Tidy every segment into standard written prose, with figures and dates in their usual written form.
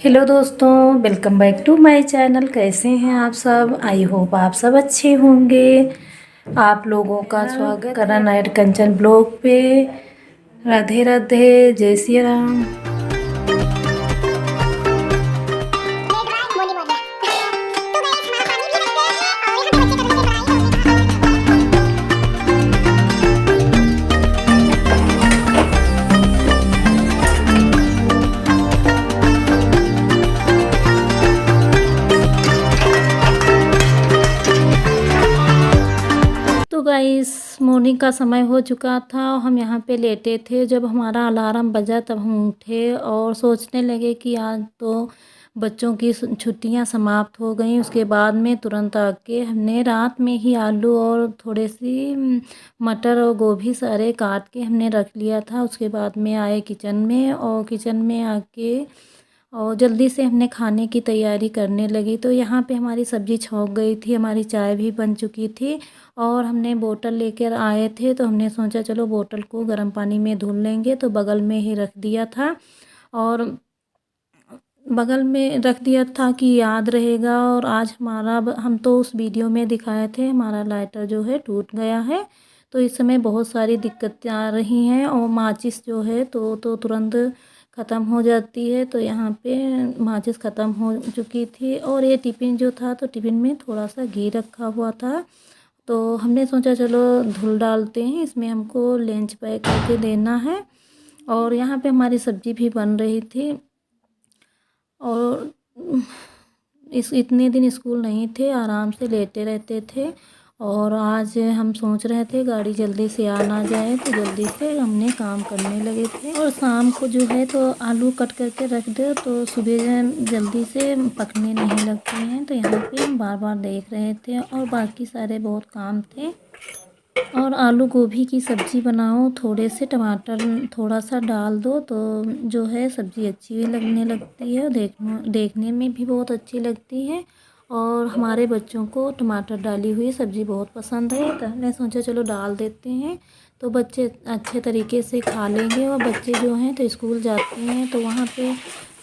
Hello दोस्तों, welcome back to my channel. कैसे हैं आप सब? आई होप आप सब अच्छे होंगे। आप लोगों का स्वागत करण एड कंचन ब्लॉग पे। राधे राधे, जय श्री राम। तो गाइस, मॉर्निंग का समय हो चुका था और हम यहाँ पे लेटे थे। जब हमारा अलार्म बजा तब हम उठे और सोचने लगे कि आज तो बच्चों की छुट्टियाँ समाप्त हो गई। उसके बाद में तुरंत आके हमने रात में ही आलू और थोड़े सी मटर और गोभी सारे काट के हमने रख लिया था। उसके बाद में आए किचन में और किचन में आके और जल्दी से हमने खाने की तैयारी करने लगी। तो यहाँ पे हमारी सब्ज़ी छौंक गई थी, हमारी चाय भी बन चुकी थी और हमने बोतल लेकर आए थे। तो हमने सोचा चलो बोतल को गर्म पानी में धुल लेंगे, तो बगल में ही रख दिया था और बगल में रख दिया था कि याद रहेगा। और आज हमारा हम तो उस वीडियो में दिखाए थे हमारा लाइटर जो है टूट गया है। तो इस समय बहुत सारी दिक्कतें आ रही हैं और माचिस जो है तो तुरंत ख़त्म हो जाती है। तो यहाँ पे माचिस ख़त्म हो चुकी थी और ये टिफ़िन जो था तो टिफ़िन में थोड़ा सा घी रखा हुआ था। तो हमने सोचा चलो धुल डालते हैं, इसमें हमको लंच पैक करके देना है। और यहाँ पे हमारी सब्ज़ी भी बन रही थी और इस इतने दिन स्कूल नहीं थे, आराम से लेटे रहते थे। और आज हम सोच रहे थे गाड़ी जल्दी से आ ना जाए, तो जल्दी से हमने काम करने लगे थे। और शाम को जो है तो आलू कट करके रख दो तो सुबह जल्दी से पकने नहीं लगते हैं। तो यहाँ पे हम बार बार देख रहे थे और बाकी सारे बहुत काम थे। और आलू गोभी की सब्ज़ी बनाओ, थोड़े से टमाटर थोड़ा सा डाल दो तो जो है सब्ज़ी अच्छी भी लगने लगती है, देखने में भी बहुत अच्छी लगती है। और हमारे बच्चों को टमाटर डाली हुई सब्ज़ी बहुत पसंद है, तो हमने सोचा चलो डाल देते हैं तो बच्चे अच्छे तरीके से खा लेंगे। और बच्चे जो हैं तो स्कूल जाते हैं तो वहाँ पे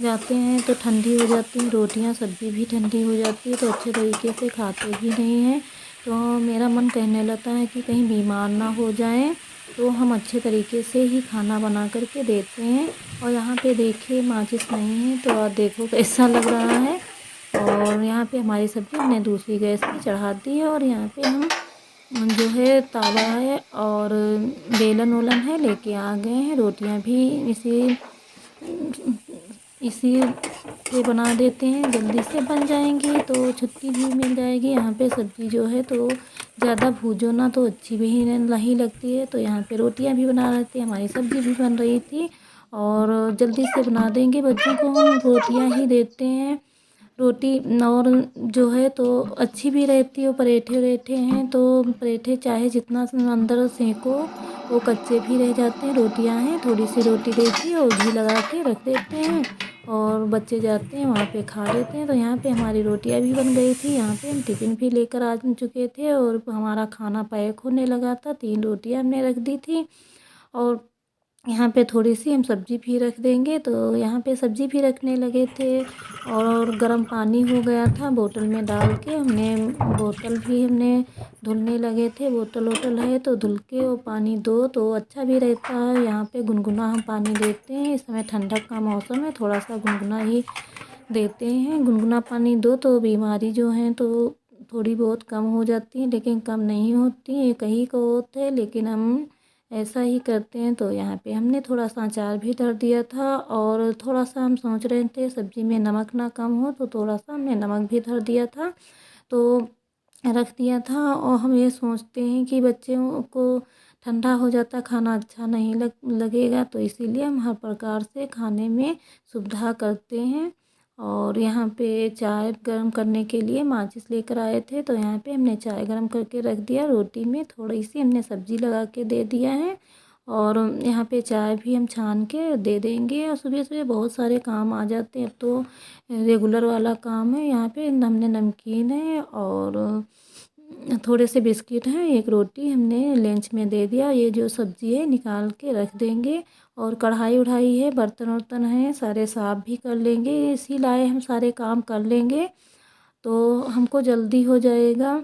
जाते हैं तो ठंडी हो जाती हैं रोटियाँ, सब्ज़ी भी ठंडी हो जाती है तो अच्छे तरीके से खाते भी नहीं हैं। तो मेरा मन कहने लगता है कि कहीं बीमार ना हो जाएं, तो हम अच्छे तरीके से ही खाना बना करके देते हैं। और यहाँ पे देखिए माचिस नहीं है तो आप देखो कैसा लग रहा है। और यहाँ पे हमारी सब्ज़ी हमने दूसरी गैस पे चढ़ा दी है और यहाँ पे हम जो है तवा है और बेलन वोलन है लेके आ गए हैं। रोटियाँ भी इसी से बना देते हैं, जल्दी से बन जाएंगी तो छुट्टी भी मिल जाएगी। यहाँ पे सब्ज़ी जो है तो ज़्यादा भूजो ना तो अच्छी भी नहीं लगती है। तो यहाँ पे रोटियाँ भी बना रहे थे, हमारी सब्ज़ी भी बन रही थी और जल्दी से बना देंगे। बच्चों को हम रोटियाँ ही देते हैं, रोटी और जो है तो अच्छी भी रहती है। पराठे वरेठे हैं तो पराठे चाहे जितना अंदर सेंको वो कच्चे भी रह जाते हैं। रोटियां हैं, थोड़ी सी रोटी देती है और घी लगा के रख देते हैं और बच्चे जाते हैं वहाँ पे खा लेते हैं। तो यहाँ पे हमारी रोटियां भी बन गई थी। यहाँ पे हम टिफ़िन भी लेकर आ चुके थे और हमारा खाना पैक होने लगा था। 3 रोटियां हमने रख दी थी और यहाँ पे थोड़ी सी हम सब्ज़ी भी रख देंगे। तो यहाँ पे सब्ज़ी भी रखने लगे थे और गर्म पानी हो गया था, बोतल में डाल के बोतल भी हमने धुलने लगे थे। बोतल वोतल है तो धुल के वो पानी दो तो अच्छा भी रहता है। यहाँ पे गुनगुना हम पानी देते हैं, इस समय ठंडक का मौसम है, थोड़ा सा गुनगुना ही देते हैं। गुनगुना पानी दो तो बीमारी जो है तो थोड़ी बहुत कम हो जाती है, लेकिन कम नहीं होती है, कहीं को होते हैं, लेकिन हम ऐसा ही करते हैं। तो यहाँ पे हमने थोड़ा सा अचार भी धर दिया था और थोड़ा सा हम सोच रहे थे सब्ज़ी में नमक ना कम हो तो थोड़ा सा हमने नमक भी धर दिया था, तो रख दिया था। और हम ये सोचते हैं कि बच्चों को ठंडा हो जाता खाना अच्छा नहीं लगेगा, तो इसीलिए हम हर प्रकार से खाने में सुविधा करते हैं। और यहाँ पे चाय गर्म करने के लिए माचिस लेकर आए थे, तो यहाँ पे हमने चाय गर्म करके रख दिया। रोटी में थोड़ी सी हमने सब्ज़ी लगा के दे दिया है और यहाँ पे चाय भी हम छान के दे देंगे। और सुबह सुबह बहुत सारे काम आ जाते हैं, अब तो रेगुलर वाला काम है। यहाँ पे हमने नमकीन है और थोड़े से बिस्किट हैं, एक रोटी हमने लंच में दे दिया। ये जो सब्ज़ी है निकाल के रख देंगे और कढ़ाई उढ़ाई है, बर्तन वर्तन हैं, सारे साफ़ भी कर लेंगे। इसी लाए हम सारे काम कर लेंगे तो हमको जल्दी हो जाएगा।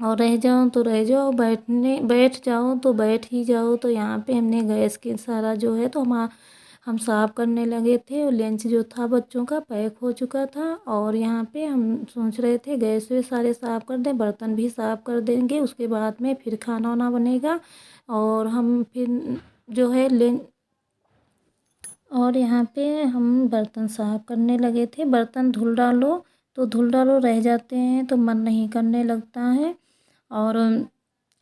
और रह जाओ तो रह जाओ, बैठ जाओ तो बैठ ही जाओ। तो यहाँ पे हमने गैस के सारा जो है तो हम साफ़ करने लगे थे। और लंच जो था बच्चों का पैक हो चुका था। और यहाँ पे हम सोच रहे थे गैस वे सारे साफ़ कर दें, बर्तन भी साफ़ कर देंगे, उसके बाद में फिर खाना वाना बनेगा। और हम फिर जो है और यहाँ पे हम बर्तन साफ़ करने लगे थे। बर्तन धुल डालो तो धुल डालो, रह जाते हैं तो मन नहीं करने लगता है। और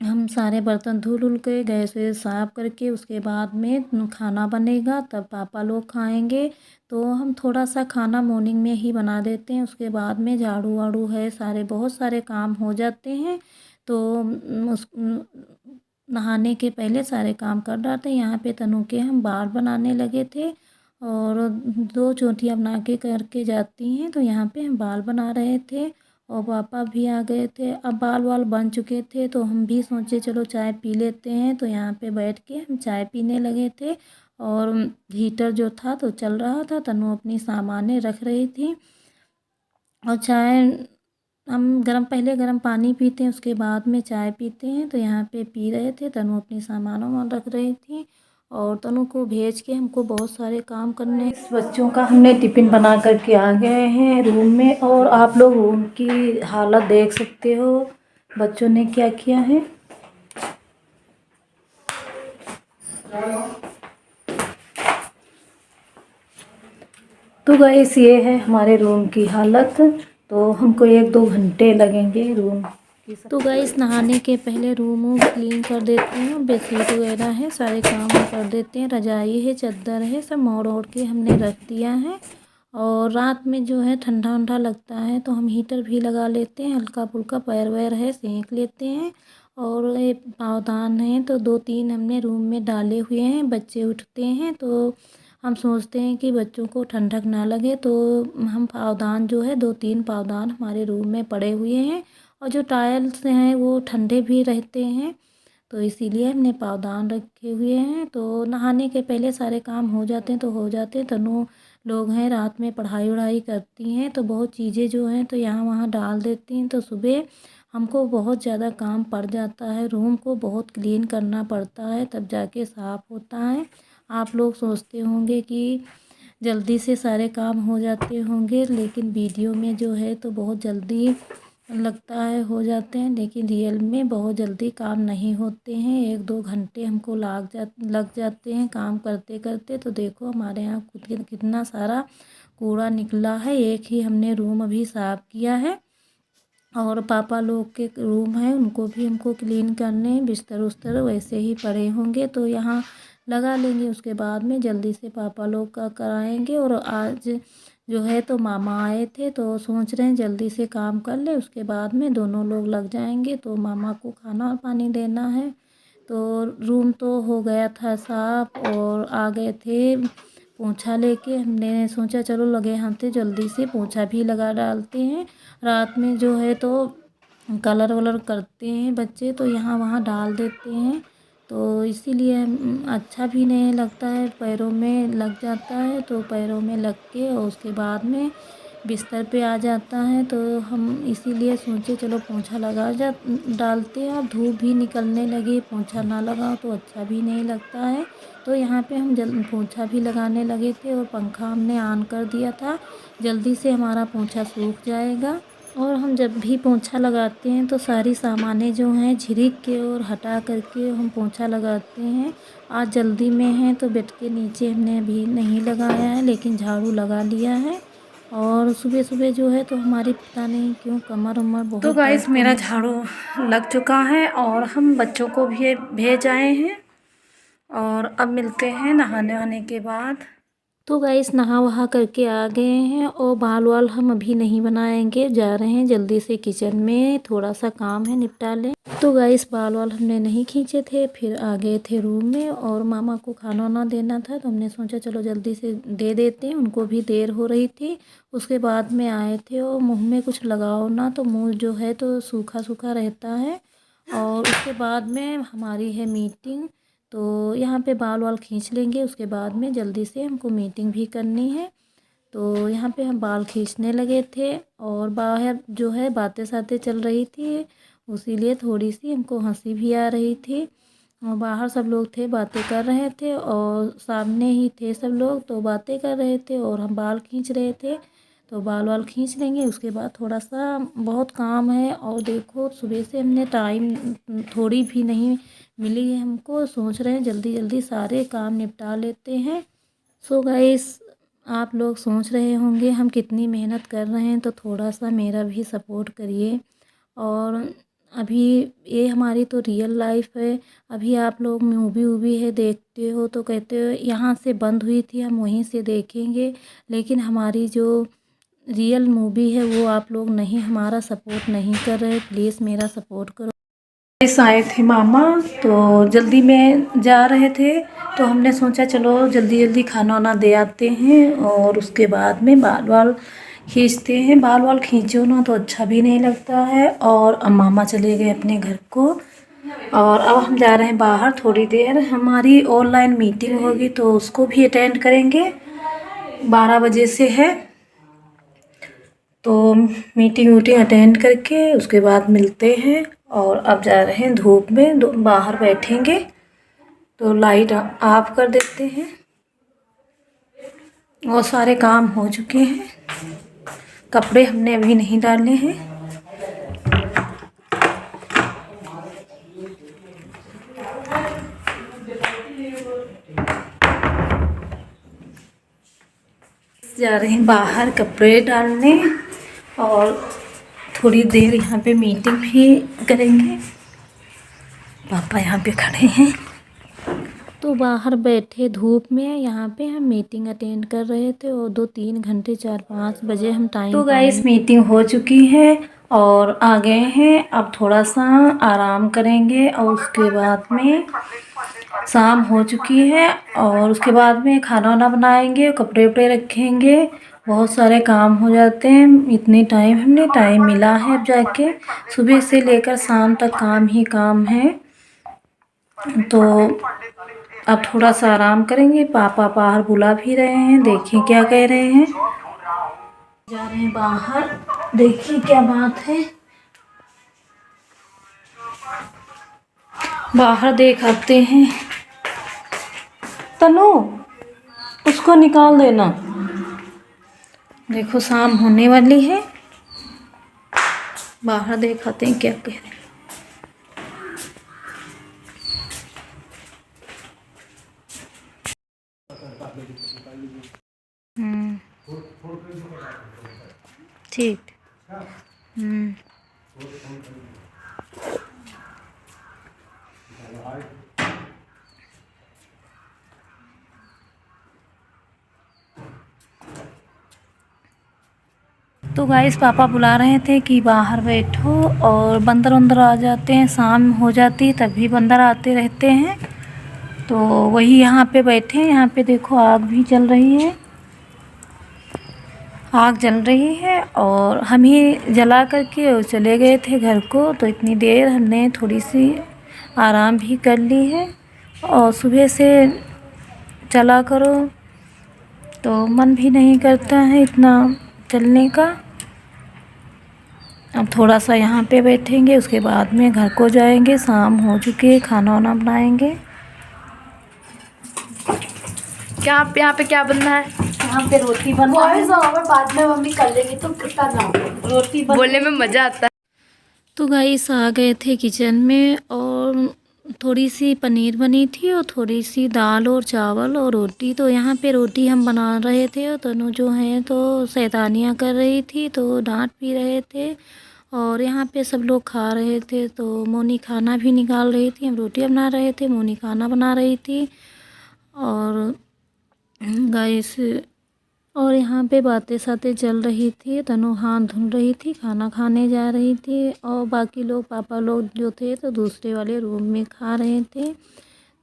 हम सारे बर्तन धुल उल के गैस वैस साफ़ करके उसके बाद में खाना बनेगा, तब पापा लोग खाएंगे। तो हम थोड़ा सा खाना मॉर्निंग में ही बना देते हैं, उसके बाद में झाड़ू वाड़ू है, सारे बहुत सारे काम हो जाते हैं। तो उस नहाने के पहले सारे काम कर डालते हैं। यहाँ पे तनु के हम बाल बनाने लगे थे और 2 चोटियाँ बना के करके जाती हैं। तो यहाँ पे हम बाल बना रहे थे और पापा भी आ गए थे। अब बाल वाल बन चुके थे तो हम भी सोचे चलो चाय पी लेते हैं। तो यहाँ पे बैठ के हम चाय पीने लगे थे और हीटर जो था तो चल रहा था। तनु अपनी सामानें रख रही थी और चाय हम पहले गरम पानी पीते हैं, उसके बाद में चाय पीते हैं। तो यहाँ पे पी रहे थे, तनु अपनी सामानों में रख रही थी और तनु को भेज के हमको बहुत सारे काम करने। इस बच्चों का हमने टिफ़िन बना करके आ गए हैं रूम में और आप लोग रूम की हालत देख सकते हो बच्चों ने क्या किया है। तो गाइस ये है हमारे रूम की हालत। तो हमको 1-2 घंटे लगेंगे रूम की। तो गाइस नहाने के पहले रूम क्लीन कर देते हैं, बेडशीट वगैरह है सारे काम कर देते हैं। रजाई है, चादर है, सब मोड़ ओढ़ के हमने रख दिया है। और रात में जो है ठंडा वंडा लगता है तो हम हीटर भी लगा लेते हैं, हल्का फुल्का पैर वैर है सेंक लेते हैं। और ये पावदान है तो 2-3 हमने रूम में डाले हुए हैं। बच्चे उठते हैं तो हम सोचते हैं कि बच्चों को ठंडक ना लगे तो हम पावदान जो है 2-3 पावदान हमारे रूम में पड़े हुए हैं। और जो टाइल्स हैं वो ठंडे भी रहते हैं तो इसीलिए हमने पावदान रखे हुए हैं। तो नहाने के पहले सारे काम हो जाते हैं तो हो जाते हैं। तनु लोग हैं रात में पढ़ाई वढ़ाई करती हैं तो बहुत चीज़ें जो हैं तो यहाँ वहाँ डाल देती हैं। तो सुबह हमको बहुत ज़्यादा काम पड़ जाता है, रूम को बहुत क्लीन करना पड़ता है तब जाके साफ़ होता है। आप लोग सोचते होंगे कि जल्दी से सारे काम हो जाते होंगे, लेकिन वीडियो में जो है तो बहुत जल्दी लगता है हो जाते हैं, लेकिन रियल में बहुत जल्दी काम नहीं होते हैं। 1-2 घंटे हमको लग जाते हैं काम करते करते। तो देखो हमारे यहाँ कितना सारा कूड़ा निकला है। एक ही हमने रूम अभी साफ़ किया है और पापा लोग के रूम है उनको भी हमको क्लीन करने, बिस्तर उस्तर वैसे ही पड़े होंगे तो यहाँ लगा लेंगे। उसके बाद में जल्दी से पापा लोग का कराएंगे। और आज जो है तो मामा आए थे तो सोच रहे हैं जल्दी से काम कर ले, उसके बाद में दोनों लोग लग जाएंगे। तो मामा को खाना और पानी देना है। तो रूम तो हो गया था साफ़ और आ गए थे पोंछा लेके। हमने सोचा चलो लगे हाथे जल्दी से पोंछा भी लगा डालते हैं। रात में जो है तो कलर वलर करते हैं बच्चे तो यहाँ वहाँ डाल देते हैं तो इसीलिए अच्छा भी नहीं लगता है, पैरों में लग जाता है। तो पैरों में लग के और उसके बाद में बिस्तर पे आ जाता है। तो हम इसीलिए सोचे चलो पोंछा डालते हैं। और धूप भी निकलने लगी, पोंछा ना लगाओ तो अच्छा भी नहीं लगता है। तो यहाँ पे हम पोंछा भी लगाने लगे थे और पंखा हमने ऑन कर दिया था, जल्दी से हमारा पोंछा सूख जाएगा। और हम जब भी पोंछा लगाते हैं तो सारी सामानें जो हैं झिरिक के और हटा करके हम पोंछा लगाते हैं। आज जल्दी में है तो बेड के नीचे हमने अभी नहीं लगाया है, लेकिन झाड़ू लगा लिया है। और सुबह सुबह जो है तो हमारी पता नहीं क्यों कमर उमर बहुत। तो गाइस मेरा झाड़ू लग चुका है और हम बच्चों को भी भेज आए हैं और अब मिलते हैं नहाने वहाने के बाद। तो गाइस नहा वहा करके आ गए हैं और बाल वाल हम अभी नहीं बनाएंगे, जा रहे हैं जल्दी से किचन में, थोड़ा सा काम है निपटा लें। तो गाइस बाल वाल हमने नहीं खींचे थे, फिर आ गए थे रूम में और मामा को खाना वाना देना था तो हमने सोचा चलो जल्दी से दे देते हैं, उनको भी देर हो रही थी। उसके बाद में आए थे और मुँह में कुछ लगाओ ना तो मुँह जो है तो सूखा सूखा रहता है। और उसके बाद में हमारी है मीटिंग तो यहाँ पे बाल वाल खींच लेंगे, उसके बाद में जल्दी से हमको मीटिंग भी करनी है। तो यहाँ पे हम बाल खींचने लगे थे और बाहर जो है बातें सातें चल रही थी, इसीलिए थोड़ी सी हमको हंसी भी आ रही थी। और बाहर सब लोग थे, बातें कर रहे थे और सामने ही थे सब लोग, तो बातें कर रहे थे और हम बाल खींच रहे थे। तो बाल वाल खींच लेंगे, उसके बाद थोड़ा सा बहुत काम है। और देखो सुबह से हमने टाइम थोड़ी भी नहीं मिली है हमको, सोच रहे हैं जल्दी जल्दी सारे काम निपटा लेते हैं। सो गाइस, आप लोग सोच रहे होंगे हम कितनी मेहनत कर रहे हैं, तो थोड़ा सा मेरा भी सपोर्ट करिए। और अभी ये हमारी तो रियल लाइफ है। अभी आप लोग मूवी वूवी है देखते हो तो कहते हो यहाँ से बंद हुई थी हम वहीं से देखेंगे, लेकिन हमारी जो रियल मूवी है वो आप लोग नहीं, हमारा सपोर्ट नहीं कर रहे। प्लीज़ मेरा सपोर्ट करो। इस आए थे मामा, तो जल्दी में जा रहे थे, तो हमने सोचा चलो जल्दी जल्दी खाना वाना दे आते हैं और उसके बाद में बाल वाल खींचते हैं। बाल वाल खींचो ना तो अच्छा भी नहीं लगता है। और अब मामा चले गए अपने घर को और अब हम जा रहे हैं बाहर। थोड़ी देर हमारी ऑनलाइन मीटिंग होगी तो उसको भी अटेंड करेंगे, 12 बजे से है। तो मीटिंग वूटिंग अटेंड करके उसके बाद मिलते हैं। और अब जा रहे हैं धूप में बाहर बैठेंगे, तो लाइट ऑफ कर देते हैं। और सारे काम हो चुके हैं, कपड़े हमने अभी नहीं डाले हैं। जा रहे हैं बाहर कपड़े डालने और थोड़ी देर यहाँ पे मीटिंग भी करेंगे। पापा यहाँ पे खड़े हैं, तो बाहर बैठे धूप में यहाँ पे हम मीटिंग अटेंड कर रहे थे। और 2-3 घंटे 4-5 बजे हम टाइम तो गाइस मीटिंग हो चुकी है और आ गए हैं। अब थोड़ा सा आराम करेंगे और उसके बाद में शाम हो चुकी है और उसके बाद में खाना वाना बनाएंगे, कपड़े वपड़े रखेंगे। बहुत सारे काम हो जाते हैं, इतने टाइम हमने टाइम मिला है अब जाके। सुबह से लेकर शाम तक काम ही काम है, तो अब थोड़ा सा आराम करेंगे। पापा बाहर बुला भी रहे हैं, देखिए क्या कह रहे हैं। जा रहे हैं बाहर, देखिए क्या बात है। बाहर देख आते हैं। तनु, उसको निकाल देना। देखो शाम होने वाली है, बाहर देख आते हैं क्या कह रहे हैं। ठीक। तो गाइस पापा बुला रहे थे कि बाहर बैठो, और बंदर वंदर आ जाते हैं, शाम हो जाती तभी बंदर आते रहते हैं। तो वही यहाँ पे बैठे हैं। यहाँ पे देखो आग भी जल रही है, आग जल रही है और हम ही जला करके चले गए थे घर को। तो इतनी देर हमने थोड़ी सी आराम भी कर ली है। और सुबह से चला करो तो मन भी नहीं करता है इतना चलने का। अब थोड़ा सा यहाँ पे बैठेंगे, उसके बाद में घर को जाएंगे। शाम हो चुकी है, खाना वाना बनाएंगे। क्या यहाँ पे क्या बनना है? यहाँ पे रोटी बनना है, बाद में मम्मी कर लेगी, तो कितना ना रोटी बोलने में मज़ा आता है। तो गाइस आ गए थे किचन में और थोड़ी सी पनीर बनी थी और थोड़ी सी दाल और चावल और रोटी। तो यहाँ पे रोटी हम बना रहे थे और तनु जो है तो शैतानियाँ कर रही थी, तो डांट भी रहे थे। और यहाँ पे सब लोग खा रहे थे, तो मोनी खाना भी निकाल रही थी, हम रोटी बना रहे थे, मोनी खाना बना रही थी। और गाइस और यहाँ पे बातें सातें चल रही थी। तनु हाथ धुल रही थी, खाना खाने जा रही थी और बाकी लोग पापा लोग जो थे तो दूसरे वाले रूम में खा रहे थे।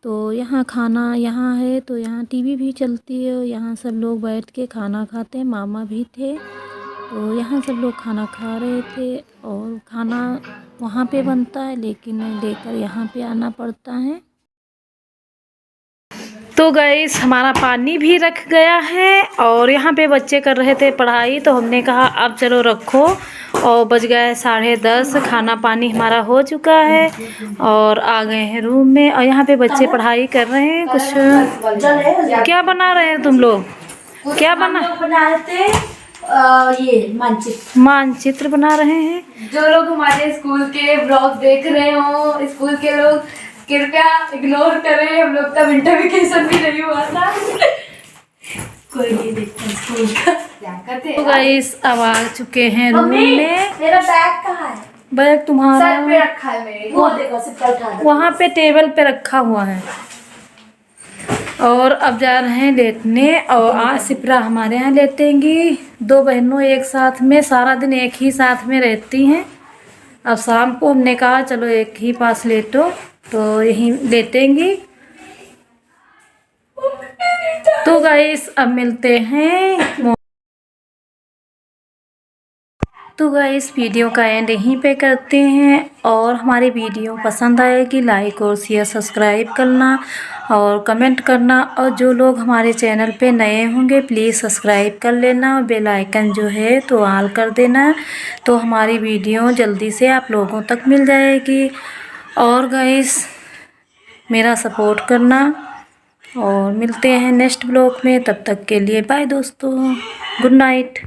तो यहाँ खाना यहाँ है तो यहाँ टीवी भी चलती है और यहाँ सब लोग बैठ के खाना खाते हैं। मामा भी थे, तो यहाँ सब लोग खाना खा रहे थे। और खाना वहाँ पे बनता है लेकिन लेकर यहाँ पे आना पड़ता है। तो गाइस हमारा पानी भी रख गया है और यहाँ पे बच्चे कर रहे थे पढ़ाई, तो हमने कहा अब चलो रखो। और बज गए 10:30, खाना पानी हमारा हो चुका है और आ गए हैं रूम में। और यहाँ पे बच्चे पढ़ाई कर रहे हैं। कुछ क्या बना रहे हैं तुम लोग? क्या बना रहे थे? ये मानचित्र बना रहे हैं। जो लोग हमारे स्कूल के ब्लॉग देख रहे हो, स्कूल के लोग कृपया इग्नोर करें, हम लोग का विंटर वेकेशन भी नहीं हुआ था। कोई नहीं देखता स्कूल का। क्या करते? तो गाइस अब आ चुके हैं रूम में। मेरा बैग कहाँ है? बैग तुम्हारा सर पे रखा है मेरे। वो देखो सिर पे उठा दो। वहाँ पे टेबल पे रखा हुआ है। और अब जा रहे हैं लेटने। और आज सिप्रा हमारे यहाँ लेटेंगी। 2 बहनों एक साथ में सारा दिन एक ही साथ में रहती हैं। अब शाम को हमने कहा चलो एक ही पास लेटो, तो यहीं लेटेंगी। तो गाइस अब मिलते हैं। तो गाइस वीडियो का एंड यहीं पे करते हैं। और हमारी वीडियो पसंद आएगी लाइक और शेयर सब्सक्राइब करना और कमेंट करना। और जो लोग हमारे चैनल पे नए होंगे प्लीज़ सब्सक्राइब कर लेना और बेल आइकन जो है तो ऑल कर देना, तो हमारी वीडियो जल्दी से आप लोगों तक मिल जाएगी। और गाइस मेरा सपोर्ट करना और मिलते हैं नेक्स्ट ब्लॉग में। तब तक के लिए बाय दोस्तों, गुड नाइट।